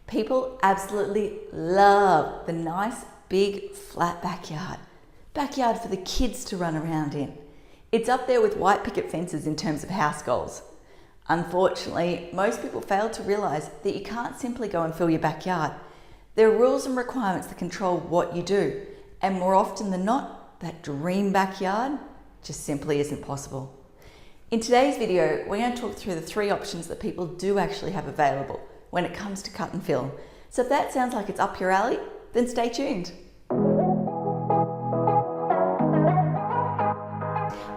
People absolutely love the nice, big, flat backyard. Backyard for the kids to run around in. It's up there with white picket fences in terms of house goals. Unfortunately, most people fail to realise that you can't simply go and fill your backyard. There are rules and requirements that control what you do, and more often than not, that dream backyard just simply isn't possible. In today's video, we're going to talk through the 3 options that people do actually have available when it comes to cut and fill. So if that sounds like it's up your alley, then stay tuned.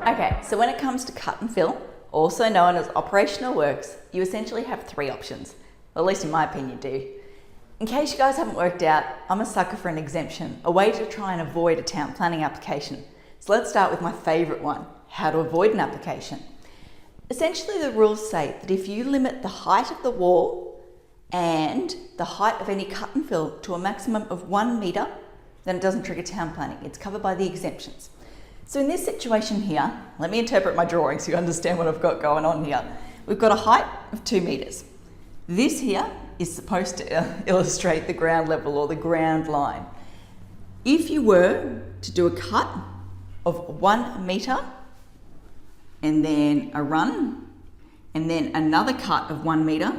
Okay, so when it comes to cut and fill, also known as operational works, you essentially have 3 options. Well, at least in my opinion, do. In case you guys haven't worked out, I'm a sucker for an exemption, a way to try and avoid a town planning application. So let's start with my favourite one, how to avoid an application. Essentially, the rules say that if you limit the height of the wall and the height of any cut and fill to a maximum of 1 metre, then it doesn't trigger town planning. It's covered by the exemptions. So in this situation here, let me interpret my drawing so you understand what I've got going on here. We've got a height of 2 metres. This here is supposed to illustrate the ground level or the ground line. If you were to do a cut of 1 metre and then a run, and then another cut of 1 metre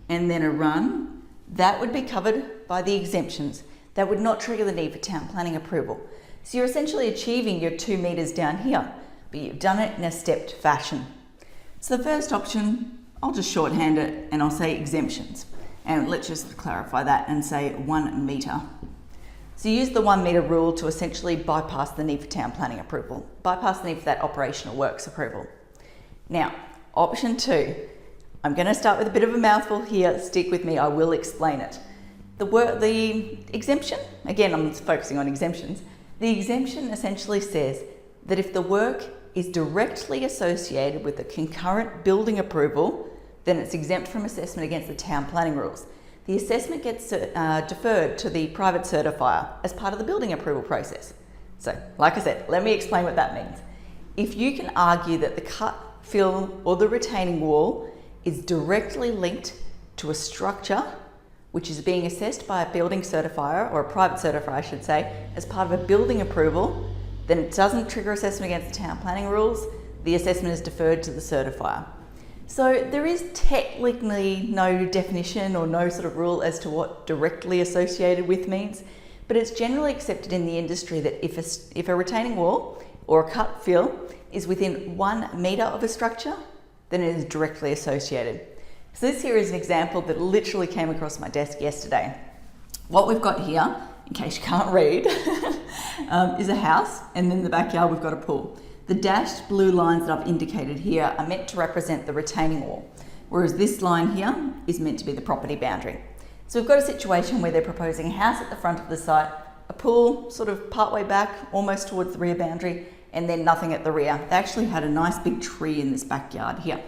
and then a run, that would be covered by the exemptions. That would not trigger the need for town planning approval. So you're essentially achieving your 2 metres down here, but you've done it in a stepped fashion. So the first option, I'll just shorthand it and I'll say exemptions. And let's just clarify that and say 1 metre. So you use the 1 metre rule to essentially bypass the need for town planning approval, bypass the need for that operational works approval. Now, option 2, I'm going to start with a bit of a mouthful here, stick with me, I will explain it. The exemption, again I'm focusing on exemptions, the exemption essentially says that if the work is directly associated with a concurrent building approval, then it's exempt from assessment against the town planning rules. The assessment gets deferred to the private certifier as part of the building approval process. So, like I said, let me explain what that means. If you can argue that the cut, fill, or the retaining wall is directly linked to a structure which is being assessed by a building certifier, or a private certifier I should say, as part of a building approval, then it doesn't trigger assessment against the town planning rules. The assessment is deferred to the certifier. So there is technically no definition or no sort of rule as to what directly associated with means, but it's generally accepted in the industry that if a retaining wall or a cut fill is within 1 metre of a structure, then it is directly associated. So this here is an example that literally came across my desk yesterday. What we've got here, in case you can't read, is a house, and in the backyard we've got a pool. The dashed blue lines that I've indicated here are meant to represent the retaining wall, whereas this line here is meant to be the property boundary. So we've got a situation where they're proposing a house at the front of the site, a pool sort of partway back, almost towards the rear boundary, and then nothing at the rear. They actually had a nice big tree in this backyard here.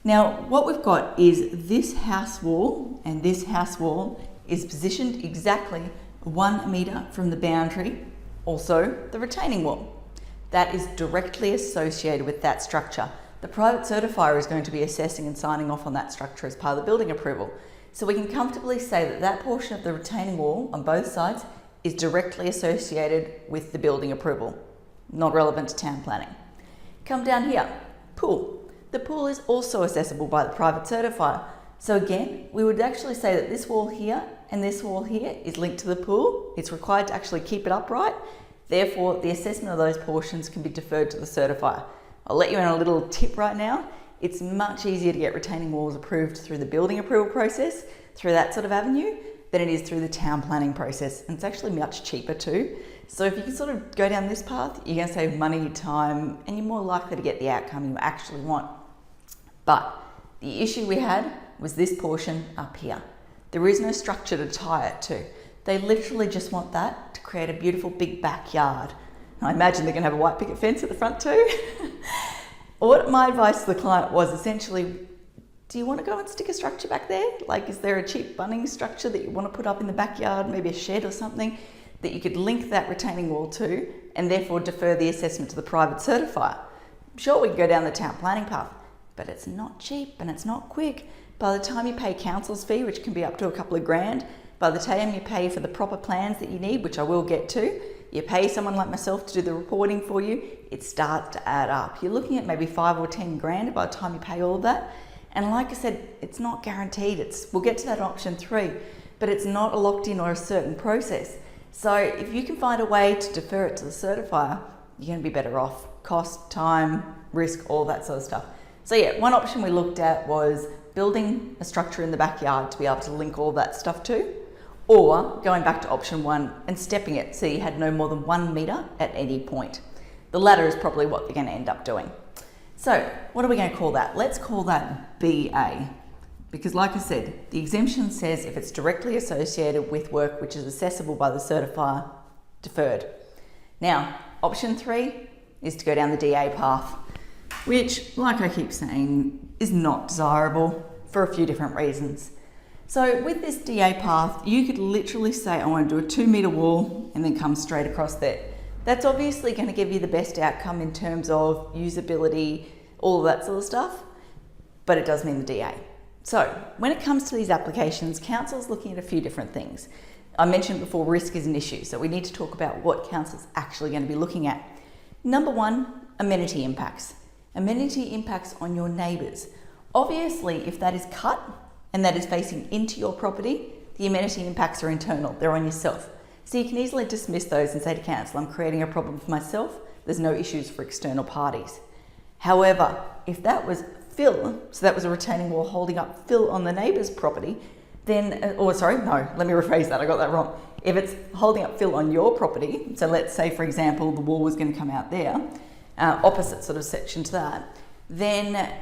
Now, what we've got is this house wall, and this house wall is positioned exactly 1 metre from the boundary, also the retaining wall. That is directly associated with that structure. The private certifier is going to be assessing and signing off on that structure as part of the building approval. So we can comfortably say that that portion of the retaining wall on both sides is directly associated with the building approval, not relevant to town planning. Come down here, pool. The pool is also accessible by the private certifier. So again, we would actually say that this wall here and this wall here is linked to the pool. It's required to actually keep it upright. Therefore, the assessment of those portions can be deferred to the certifier. I'll let you in a little tip right now. It's much easier to get retaining walls approved through the building approval process, through that sort of avenue, than it is through the town planning process. And it's actually much cheaper too. So if you can sort of go down this path, you're going to save money, time, and you're more likely to get the outcome you actually want. But the issue we had was this portion up here. There is no structure to tie it to. They literally just want that to create a beautiful big backyard. I imagine they're going to have a white picket fence at the front too. What my advice to the client was essentially, do you want to go and stick a structure back there? Like, is there a cheap Bunnings structure that you want to put up in the backyard, maybe a shed or something, that you could link that retaining wall to and therefore defer the assessment to the private certifier? Sure, we can go down the town planning path, but it's not cheap and it's not quick. By the time you pay council's fee, which can be up to a couple of grand, by the time you pay for the proper plans that you need, which I will get to, you pay someone like myself to do the reporting for you, it starts to add up. You're looking at maybe 5 or 10 grand by the time you pay all of that. And like I said, it's not guaranteed. We'll get to that in option 3, but it's not a locked in or a certain process. So if you can find a way to defer it to the certifier, you're going to be better off. Cost, time, risk, all that sort of stuff. So yeah, one option we looked at was building a structure in the backyard to be able to link all that stuff to, or going back to option 1 and stepping it so you had no more than 1 metre at any point. The latter is probably what they're going to end up doing. So what are we going to call that? Let's call that BA, because like I said, the exemption says if it's directly associated with work which is accessible by the certifier, deferred. Now, option 3 is to go down the DA path, which, like I keep saying, is not desirable for a few different reasons. So with this DA path, you could literally say, I want to do a 2 metre wall and then come straight across there. That's obviously going to give you the best outcome in terms of usability, all of that sort of stuff, but it does mean the DA. So when it comes to these applications, council's looking at a few different things. I mentioned before, risk is an issue, so we need to talk about what council's actually going to be looking at. Number 1, amenity impacts. Amenity impacts on your neighbours. Obviously, if that is cut and that is facing into your property, the amenity impacts are internal, they're on yourself. So you can easily dismiss those and say to council, I'm creating a problem for myself, there's no issues for external parties. However, if that was fill, so that was a retaining wall holding up fill on the neighbour's property, then, let me rephrase that, I got that wrong. If it's holding up fill on your property, so let's say for example, the wall was going to come out there, opposite sort of section to that, then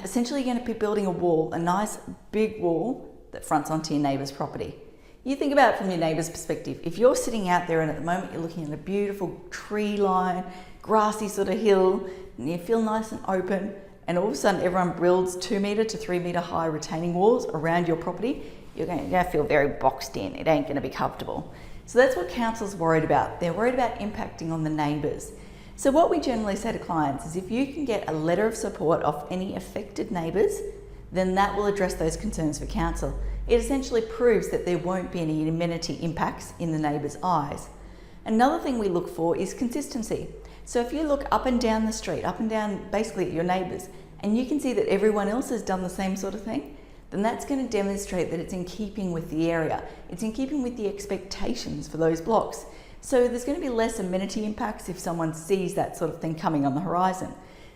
essentially you're going to be building a wall, a nice big wall that fronts onto your neighbour's property. You think about it from your neighbour's perspective. If you're sitting out there and at the moment you're looking at a beautiful tree line, grassy sort of hill, and you feel nice and open, and all of a sudden everyone builds 2 metre to 3 metre high retaining walls around your property, you're going to feel very boxed in. It ain't going to be comfortable. So that's what council's worried about. They're worried about impacting on the neighbours. So what we generally say to clients is if you can get a letter of support off any affected neighbours, then that will address those concerns for council. It essentially proves that there won't be any amenity impacts in the neighbours' eyes. Another thing we look for is consistency. So if you look up and down the street, up and down basically at your neighbours, and you can see that everyone else has done the same sort of thing, then that's going to demonstrate that it's in keeping with the area. It's in keeping with the expectations for those blocks. So there's going to be less amenity impacts if someone sees that sort of thing coming on the horizon.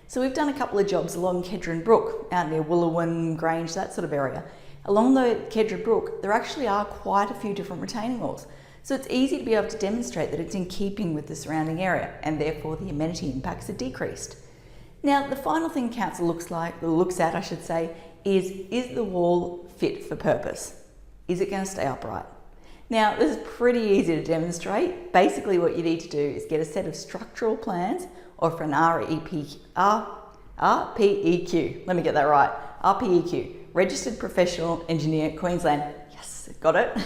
So we've done a couple of jobs along Kedron Brook, out near Wooloowin, Grange, that sort of area. Along the Kedron Brook, there actually are quite a few different retaining walls. So it's easy to be able to demonstrate that it's in keeping with the surrounding area and therefore the amenity impacts are decreased. Now, the final thing council looks at, is the wall fit for purpose? Is it going to stay upright? Now, this is pretty easy to demonstrate. Basically, what you need to do is get a set of structural plans or for an RPEQ. Let me get that right. RPEQ, Registered Professional Engineer, Queensland. Yes, got it.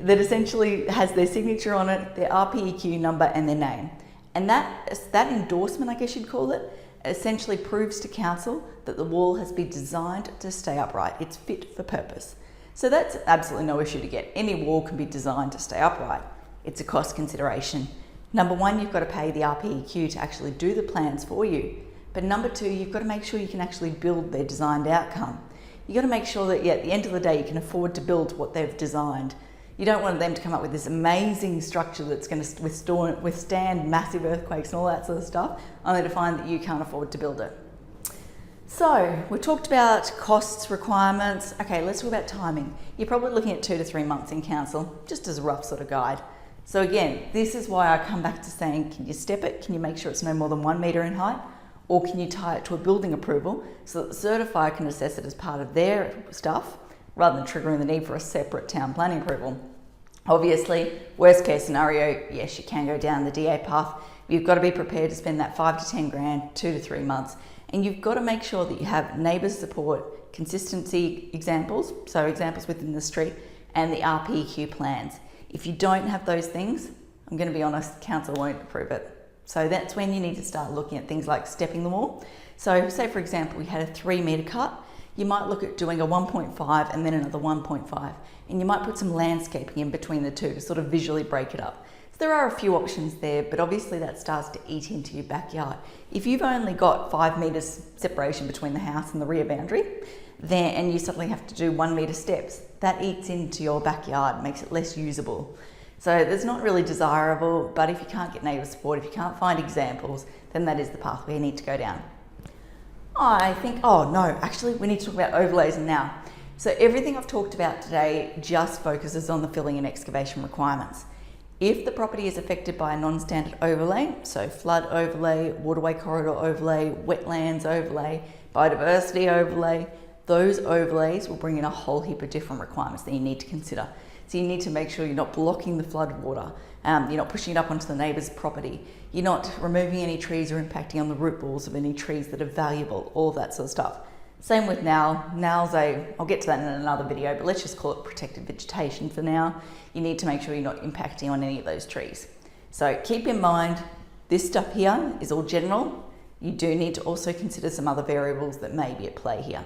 That essentially has their signature on it, their RPEQ number and their name. And that endorsement, I guess you'd call it, essentially proves to council that the wall has been designed to stay upright. It's fit for purpose. So that's absolutely no issue to get. Any wall can be designed to stay upright. It's a cost consideration. Number 1, you've got to pay the RPEQ to actually do the plans for you. But number 2, you've got to make sure you can actually build their designed outcome. You've got to make sure that at the end of the day, you can afford to build what they've designed. You don't want them to come up with this amazing structure that's going to withstand massive earthquakes and all that sort of stuff, only to find that you can't afford to build it. So we talked about costs, requirements. Okay, let's talk about timing. You're probably looking at 2 to 3 months in council, just as a rough sort of guide. So again, this is why I come back to saying, can you step it? Can you make sure it's no more than 1 metre in height? Or can you tie it to a building approval so that the certifier can assess it as part of their stuff, rather than triggering the need for a separate town planning approval? Obviously, worst case scenario, yes, you can go down the DA path. You've got to be prepared to spend that 5 to 10 grand, 2 to 3 months. And you've got to make sure that you have neighbours support, consistency examples, so examples within the street, and the RPEQ plans. If you don't have those things, I'm going to be honest, council won't approve it. So that's when you need to start looking at things like stepping the wall. So say for example, we had a 3 metre cut. you might look at doing a 1.5 and then another 1.5, and you might put some landscaping in between the two to sort of visually break it up. So there are a few options there, but obviously that starts to eat into your backyard. If you've only got 5 metres separation between the house and the rear boundary, then, and you suddenly have to do 1 metre steps, that eats into your backyard, makes it less usable. So it's not really desirable, but if you can't get neighbour support, if you can't find examples, then that is the pathway you need to go down. I think, oh no, actually we need to talk about overlays now. So everything I've talked about today just focuses on the filling and excavation requirements. If the property is affected by a non-standard overlay, so flood overlay, waterway corridor overlay, wetlands overlay, biodiversity overlay, those overlays will bring in a whole heap of different requirements that you need to consider. So you need to make sure you're not blocking the flood water, you're not pushing it up onto the neighbour's property, you're not removing any trees or impacting on the root balls of any trees that are valuable, all of that sort of stuff. Same with now. Now's I'll get to that in another video, but let's just call it protected vegetation for now. You need to make sure you're not impacting on any of those trees. So keep in mind, this stuff here is all general. You do need to also consider some other variables that may be at play here.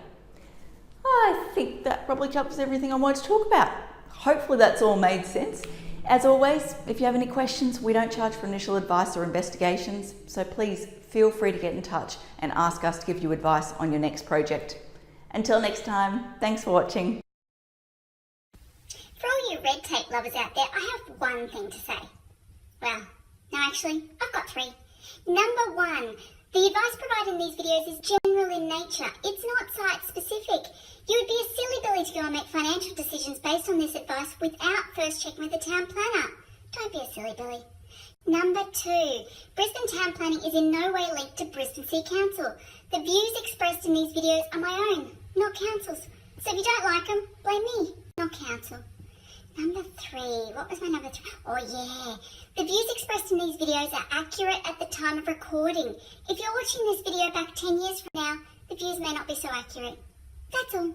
I think that probably covers everything I wanted to talk about. Hopefully that's all made sense. As always, if you have any questions, we don't charge for initial advice or investigations, so please feel free to get in touch and ask us to give you advice on your next project. Until next time, thanks for watching. For all you red tape lovers out there, I have one thing to say. Well, no actually, I've got 3. Number 1, the advice provided in these videos is general in nature. It's not site specific. You would be a silly Billy to go and make financial decisions based on this advice without first checking with the town planner. Don't be a silly Billy. Number 2, Brisbane town planning is in no way linked to Brisbane City Council. The views expressed in these videos are my own, not council's. So if you don't like them, blame me, not council. Number 3, what was my number 3? Oh yeah, the views expressed in these videos are accurate at the time of recording. If you're watching this video back 10 years from now, the views may not be so accurate. That's all.